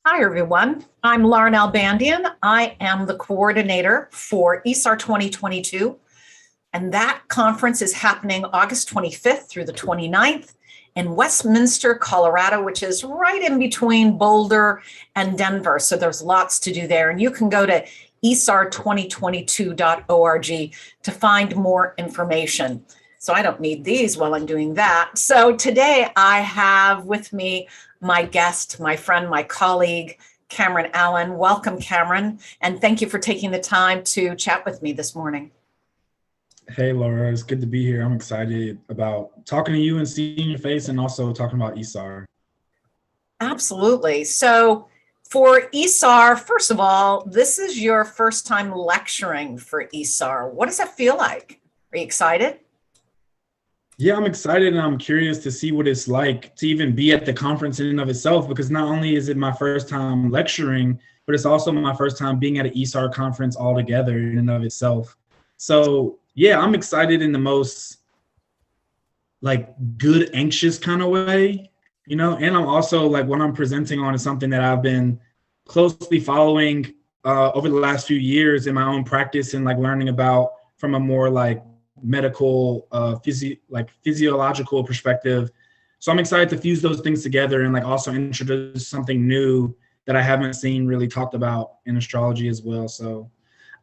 Hi, everyone. I'm Lauren Albandian. I am the coordinator for ISAR 2022, and that conference is happening August 25th through the 29th in Westminster, Colorado, which is right in between Boulder and Denver. So there's lots to do there. And you can go to isar2022.org to find more information. So I don't need these while I'm doing that. So today I have with me my guest, my friend, my colleague, Cameron Allen. Welcome, Cameron, and thank you for taking the time to chat with me this morning. Hey, Laura, it's good to be here. I'm excited about talking to you and seeing your face and also talking about ISAR. Absolutely. So for ISAR, first of all, this is your first time lecturing for ISAR. What does that feel like? Are you excited? Yeah, I'm excited and I'm curious to see what it's like to even be at the conference in and of itself, because not only is it my first time lecturing, but it's also my first time being at an ISAR conference altogether in and of itself. So yeah, I'm excited in the most good, anxious kind of way, and I'm also what I'm presenting on is something that I've been closely following over the last few years in my own practice and learning about from a more medical, physiological perspective. So I'm excited to fuse those things together and also introduce something new that I haven't seen really talked about in astrology as well. So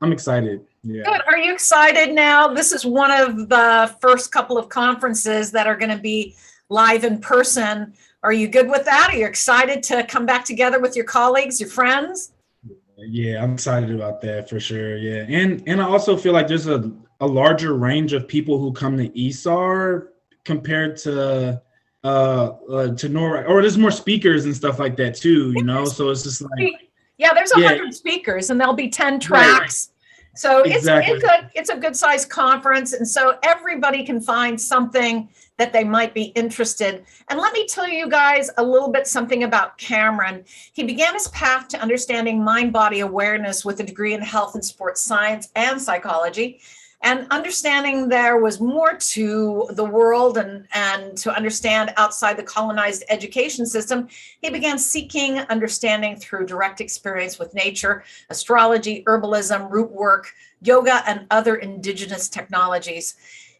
I'm excited. Yeah. Good. Are you excited now? This is one of the first couple of conferences that are going to be live in person. Are you good with that? Are you excited to come back together with your colleagues, your friends? Yeah, I'm excited about that for sure. Yeah. And I also feel like there's a larger range of people who come to ISAR compared to NORA, or there's more speakers and stuff like that too, so it's just there's 100 speakers and there'll be 10 tracks. Right. So exactly. it's a good sized conference, and so everybody can find something that they might be interested. And let me tell you guys a little bit something about Cameron. He began his path to understanding mind-body awareness with a degree in health and sports science and psychology. And understanding there was more to the world and to understand outside the colonized education system, he began seeking understanding through direct experience with nature, astrology, herbalism, root work, yoga, and other indigenous technologies.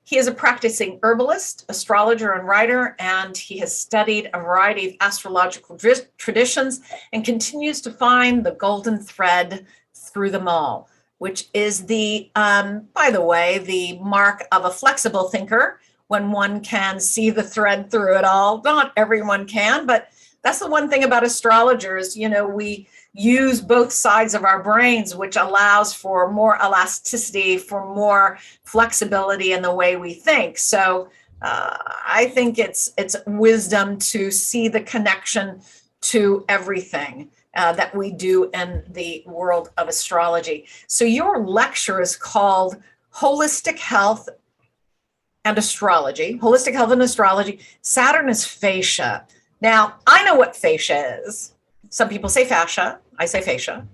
He is a practicing herbalist, astrologer, and writer, and he has studied a variety of astrological traditions and continues to find the golden thread through them all, which is by the way, the mark of a flexible thinker, when one can see the thread through it all. Not everyone can, but that's the one thing about astrologers. We use both sides of our brains, which allows for more elasticity, for more flexibility in the way we think. So I think it's wisdom to see the connection to everything that we do in the world of astrology. So your lecture is called Holistic Health and Astrology. Holistic Health and Astrology. Saturn is fascia. Now, I know what fascia is. Some people say fascia. I say fascia.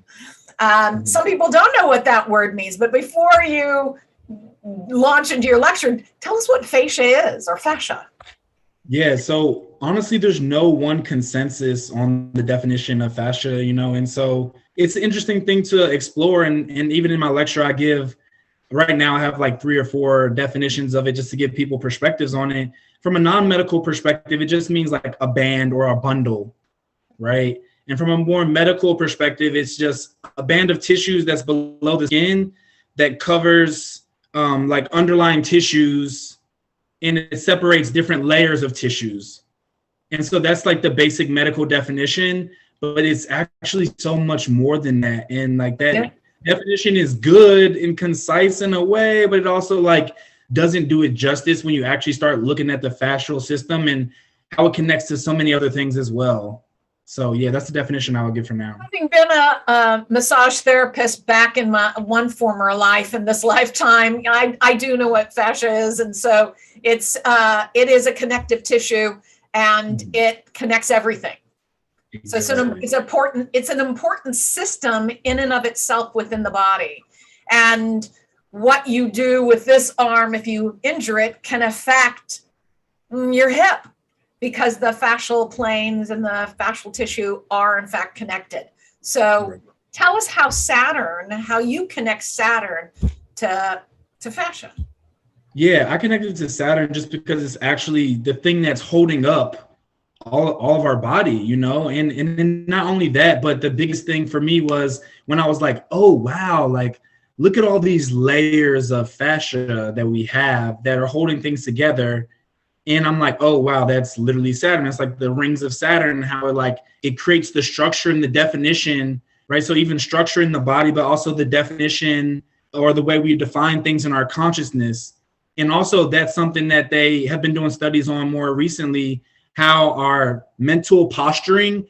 Some people don't know what that word means. But before you launch into your lecture, tell us what fascia is, or fascia. Yeah, so honestly, there's no one consensus on the definition of fascia, and so it's an interesting thing to explore. And even in my lecture, I have 3 or 4 definitions of it just to give people perspectives on it. From a non-medical perspective, it just means a band or a bundle, right? And from a more medical perspective, it's just a band of tissues that's below the skin that covers underlying tissues, and it separates different layers of tissues. And so that's the basic medical definition, but it's actually so much more than that. And definition is good and concise in a way, but it also doesn't do it justice when you actually start looking at the fascial system and how it connects to so many other things as well. So yeah, that's the definition I would give for now. Having been a massage therapist back in my one former life, in this lifetime, I do know what fascia is, and so it is a connective tissue, and it connects everything. Exactly. So it's an important system in and of itself within the body, and what you do with this arm, if you injure it, can affect your hip. because the fascial planes and the fascial tissue are in fact connected. So tell us how you connect Saturn to fascia. Yeah, I connected to Saturn just because it's actually the thing that's holding up all of our body, you know, and not only that, but the biggest thing for me was when I was like, oh wow, like look at all these layers of fascia that we have that are holding things together. And I'm like, oh wow, that's literally Saturn. It's like the rings of Saturn, how it creates the structure and the definition, right? So even structure in the body, but also the definition or the way we define things in our consciousness. And also that's something that they have been doing studies on more recently, how our mental posturing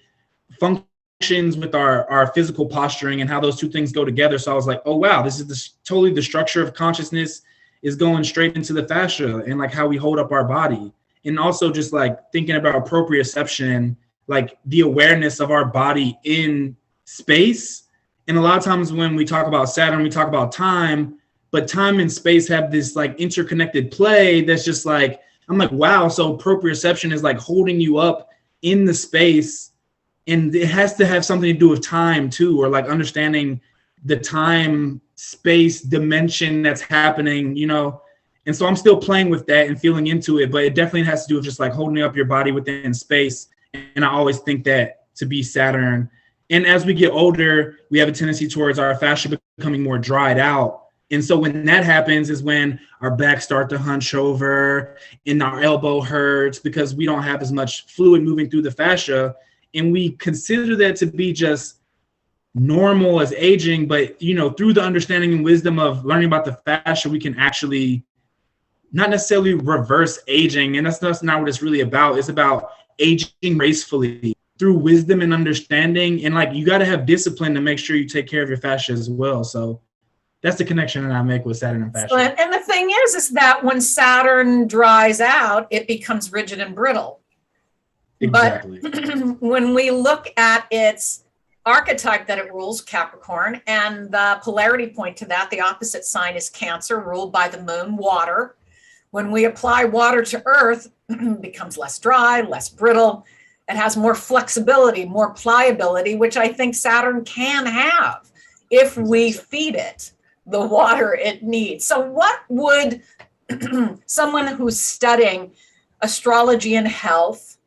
functions with our physical posturing and how those two things go together. So I was like, oh wow, this is totally the structure of consciousness is going straight into the fascia and like how we hold up our body. And also just like thinking about proprioception, like the awareness of our body in space. And a lot of times when we talk about Saturn, we talk about time, but time and space have this like interconnected play that's just like, I'm like, wow, so proprioception is like holding you up in the space, and it has to have something to do with time too, or like understanding the time space dimension that's happening, you know. And so I'm still playing with that and feeling into it, but it definitely has to do with just like holding up your body within space. And I always think that to be Saturn. And as we get older, we have a tendency towards our fascia becoming more dried out. And so when that happens is when our back start to hunch over and our elbow hurts because we don't have as much fluid moving through the fascia. And we consider that to be just normal as aging, but you know, through the understanding and wisdom of learning about the fascia, we can actually not necessarily reverse aging. And that's not what it's really about. It's about aging gracefully through wisdom and understanding. And like, you got to have discipline to make sure you take care of your fascia as well. So that's the connection that I make with Saturn and fascia. And the thing is that when Saturn dries out, it becomes rigid and brittle. Exactly. But when we look at its archetype that it rules, Capricorn, and the polarity point to that, the opposite sign is Cancer, ruled by the moon, water. When we apply water to Earth, it becomes less dry, less brittle. It has more flexibility, more pliability, which I think Saturn can have if we feed it the water it needs. So what would someone who's studying astrology and health,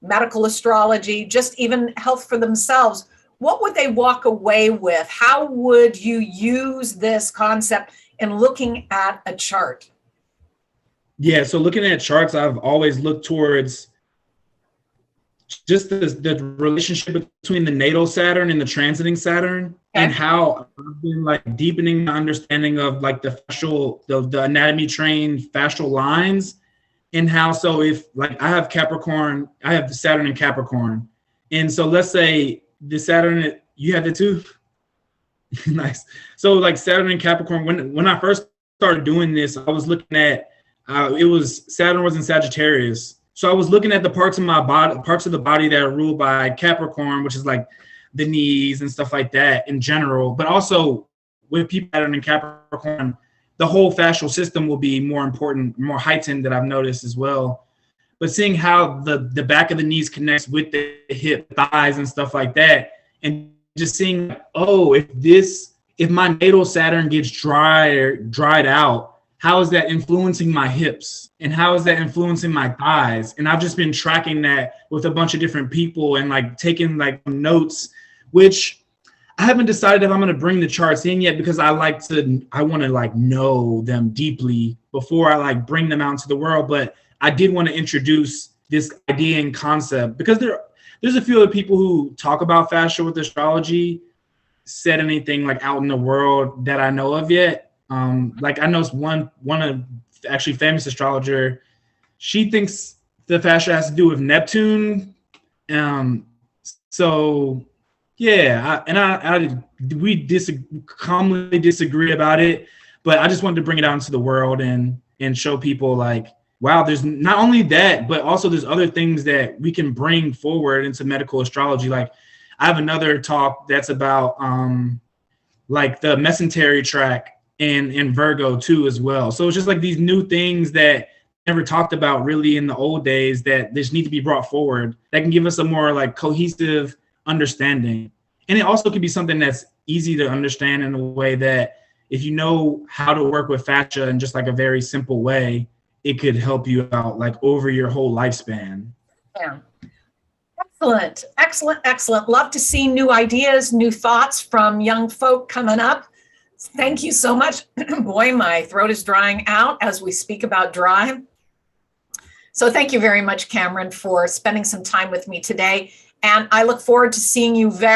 medical astrology, just even health for themselves, what would they walk away with? How would you use this concept in looking at a chart? Yeah, so looking at charts, I've always looked towards just the relationship between the natal Saturn and the transiting Saturn, and how I've been like deepening my understanding of like the fascial, the anatomy trained fascial lines, and how, so if like I have Capricorn, I have Saturn in Capricorn. And so let's say the Saturn, you have it too? Nice. So like Saturn in Capricorn, when I first started doing this, I was looking at, Saturn was in Sagittarius. So I was looking at the parts of the body that are ruled by Capricorn, which is like the knees and stuff like that in general. But also with people that are in Capricorn, the whole fascial system will be more important, more heightened, that I've noticed as well. But seeing how the back of the knees connects with the hip, thighs, and stuff like that, and just seeing, oh, if my natal Saturn gets dried out, how is that influencing my hips? And how is that influencing my thighs? And I've just been tracking that with a bunch of different people and like taking like notes, which I haven't decided if I'm going to bring the charts in yet, because I want to like know them deeply before I like bring them out into the world. But I did want to introduce this idea and concept, because there's a few other people who talk about fascia with astrology, said anything like out in the world that I know of yet. Like I know one of actually famous astrologer, she thinks the fascia has to do with Neptune. So yeah, we commonly disagree about it, but I just wanted to bring it out into the world and show people like, wow, there's not only that, but also there's other things that we can bring forward into medical astrology. Like I have another talk that's about like the mesentery tract and Virgo too as well. So it's just like these new things that never talked about really in the old days that just need to be brought forward that can give us a more like cohesive understanding. And it also could be something that's easy to understand in a way that if you know how to work with fascia in just like a very simple way, it could help you out like over your whole lifespan. Yeah. Excellent, excellent, excellent. Love to see new ideas, new thoughts from young folk coming up. Thank you so much. Boy, my throat is drying out as we speak about dry. So thank you very much, Cameron, for spending some time with me today. And I look forward to seeing you very